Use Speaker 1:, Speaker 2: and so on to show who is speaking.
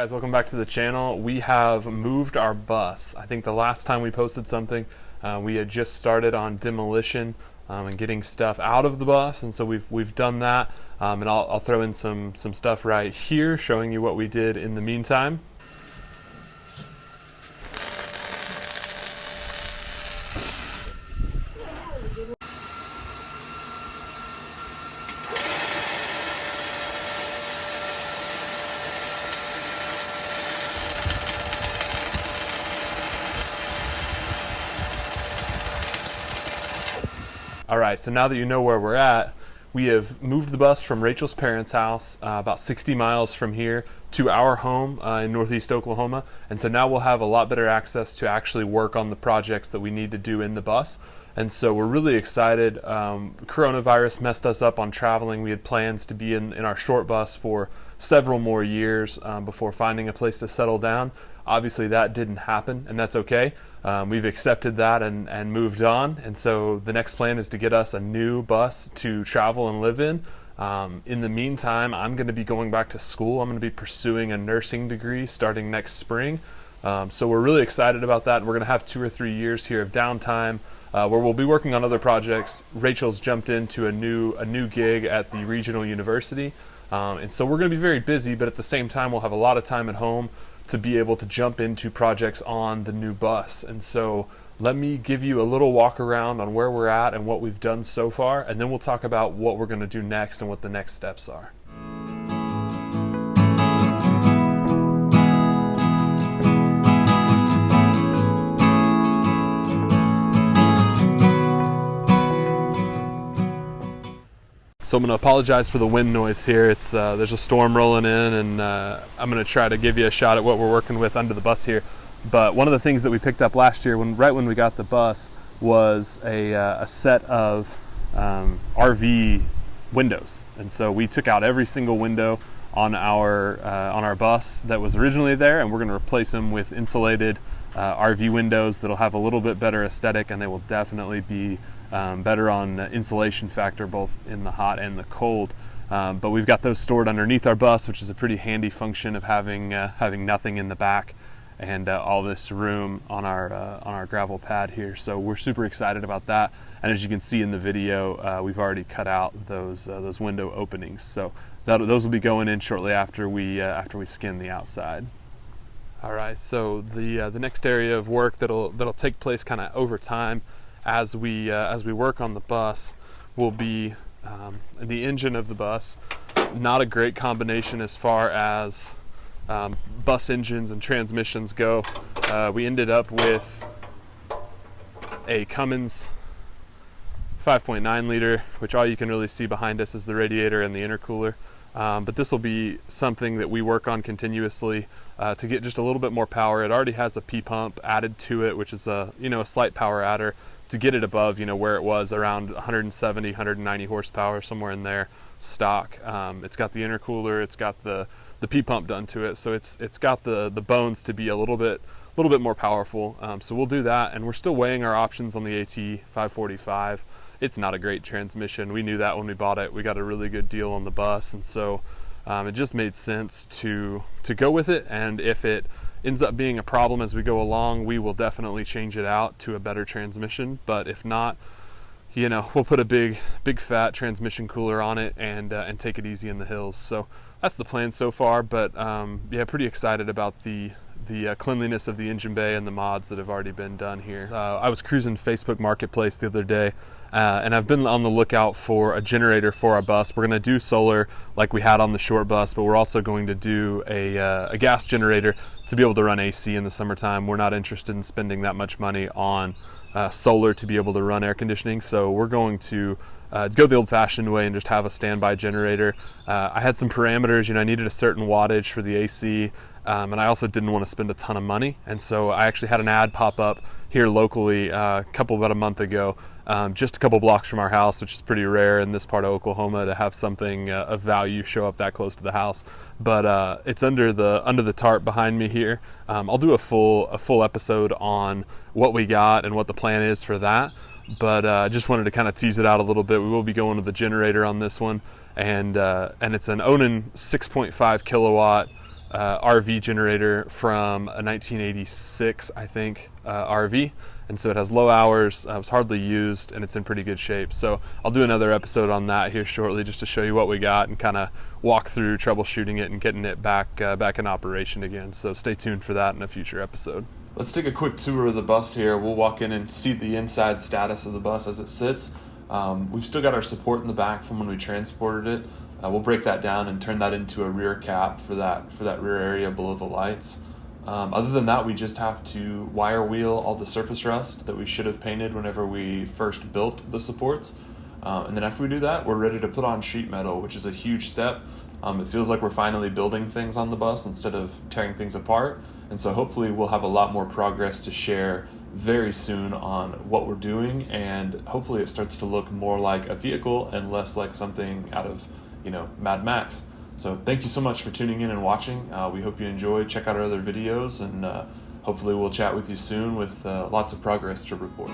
Speaker 1: guys, welcome back to the channel. We have moved our bus. I think the last time we posted something, we had just started on demolition and getting stuff out of the bus, and so we've done that. And I'll throw in some stuff right here, showing you what we did in the meantime. All right, so now that you know where we're at, we have moved the bus from Rachel's parents' house about 60 miles from here to our home in northeast Oklahoma. And so now we'll have a lot better access to actually work on the projects that we need to do in the bus. And so we're really excited. Coronavirus messed us up on traveling. We had plans to be in our short bus for several more years before finding a place to settle down. Obviously that didn't happen, and that's okay. We've accepted that and moved on. And so the next plan is to get us a new bus to travel and live in. In the meantime, I'm going to be going back to school. I'm going to be pursuing a nursing degree starting next spring. So we're really excited about that. We're going to have 2 or 3 years here of downtime where we'll be working on other projects. Rachel's jumped into a new gig at the regional university. And so we're going to be very busy, but at the same time, we'll have a lot of time at home to be able to jump into projects on the new bus. And so let me give you a little walk around on where we're at and what we've done so far, and then we'll talk about what we're going to do next and what the next steps are. So I'm going to apologize for the wind noise here. It's there's a storm rolling in, and I'm going to try to give you a shot at what we're working with under the bus here. But one of the things that we picked up last year, right when we got the bus, was a set of RV windows. And so we took out every single window on our bus that was originally there, and we're going to replace them with insulated RV windows that'll have a little bit better aesthetic, and they will definitely be better on insulation factor, both in the hot and the cold. But we've got those stored underneath our bus, which is a pretty handy function of having nothing in the back and all this room on our gravel pad here. So we're super excited about that. And as you can see in the video, we've already cut out those window openings. So those will be going in shortly after we skin the outside. All right. So the next area of work that'll take place kind of over time as we work on the bus will be the engine of the bus. Not a great combination as far as bus engines and transmissions go. We ended up with a Cummins 5.9 liter, which all you can really see behind us is the radiator and the intercooler. But this will be something that we work on continuously to get just a little bit more power. It already has a P pump added to it, which is a slight power adder to get it above where it was around 170, 190 horsepower, somewhere in there stock. It's got the intercooler, it's got the P pump done to it, so it's got the bones to be a little bit more powerful. So we'll do that, and we're still weighing our options on the AT 545. It's not a great transmission. We knew that when we bought it. We got a really good deal on the bus, and so it just made sense to go with it. And if it ends up being a problem as we go along, we will definitely change it out to a better transmission. But if not, we'll put a big fat transmission cooler on it and take it easy in the hills. So that's the plan so far. But yeah, pretty excited about the cleanliness of the engine bay and the mods that have already been done here. I was cruising Facebook Marketplace the other day, and I've been on the lookout for a generator for our bus. We're going to do solar like we had on the short bus, but we're also going to do a gas generator to be able to run AC in the summertime. We're not interested in spending that much money on solar to be able to run air conditioning, so we're going to go the old-fashioned way and just have a standby generator. I had some parameters. I needed a certain wattage for the AC, and I also didn't want to spend a ton of money. And so I actually had an ad pop up here locally about a month ago, just a couple blocks from our house, which is pretty rare in this part of Oklahoma to have something of value show up that close to the house. But it's under the tarp behind me here. I'll do a full episode on what we got and what the plan is for that. But I just wanted to kind of tease it out a little bit. We will be going to the generator on this one, and it's an Onan 6.5 kilowatt RV generator from a 1986, I think, RV. And so it has low hours, it's hardly used, and it's in pretty good shape. So I'll do another episode on that here shortly, just to show you what we got and kind of walk through troubleshooting it and getting it back in operation again. So stay tuned for that in a future episode. Let's take a quick tour of the bus here. We'll walk in and see the inside status of the bus as it sits. We've still got our support in the back from when we transported it. We'll break that down and turn that into a rear cap for that rear area below the lights. Other than that, we just have to wire wheel all the surface rust that we should have painted whenever we first built the supports. And then after we do that, we're ready to put on sheet metal, which is a huge step. It feels like we're finally building things on the bus instead of tearing things apart. And so hopefully we'll have a lot more progress to share very soon on what we're doing, and hopefully it starts to look more like a vehicle and less like something out of, Mad Max. So thank you so much for tuning in and watching. We hope you enjoyed. Check out our other videos, and hopefully we'll chat with you soon with lots of progress to report.